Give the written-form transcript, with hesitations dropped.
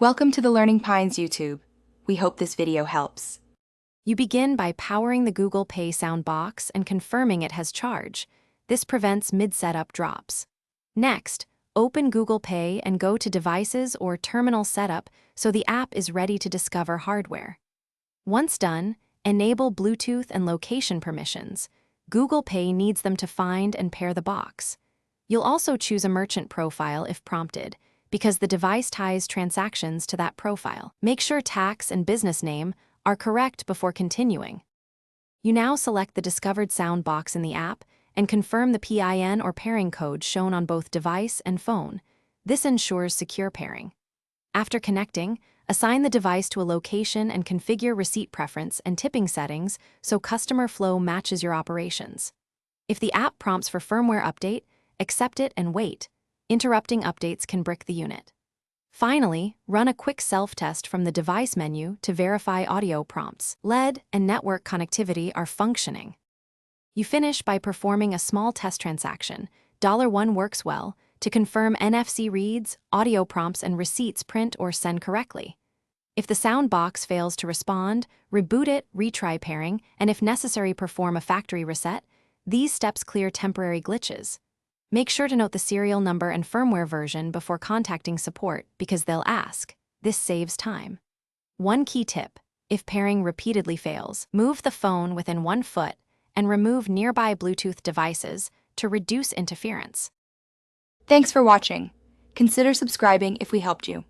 Welcome to the Learning Pines YouTube. We hope this video helps. You begin by powering the Google Pay soundbox and confirming it has charge. This prevents mid-setup drops. Next, open Google Pay and go to Devices or Terminal Setup so the app is ready to discover hardware. Once done, enable Bluetooth and location permissions. Google Pay needs them to find and pair the box. You'll also choose a merchant profile if prompted, because the device ties transactions to that profile. Make sure tax and business name are correct before continuing. You now select the discovered sound box in the app and confirm the PIN or pairing code shown on both device and phone. This ensures secure pairing. After connecting, assign the device to a location and configure receipt preference and tipping settings so customer flow matches your operations. If the app prompts for firmware update, accept it and wait. Interrupting updates can brick the unit. Finally, run a quick self-test from the device menu to verify audio prompts. LED and network connectivity are functioning. You finish by performing a small test transaction. $1 works well to confirm NFC reads, audio prompts, and receipts print or send correctly. If the sound box fails to respond, reboot it, retry pairing, and if necessary, perform a factory reset. These steps clear temporary glitches. Make sure to note the serial number and firmware version before contacting support because they'll ask. This saves time. One key tip: if pairing repeatedly fails, move the phone within 1 foot and remove nearby Bluetooth devices to reduce interference. Thanks for watching. Consider subscribing if we helped you.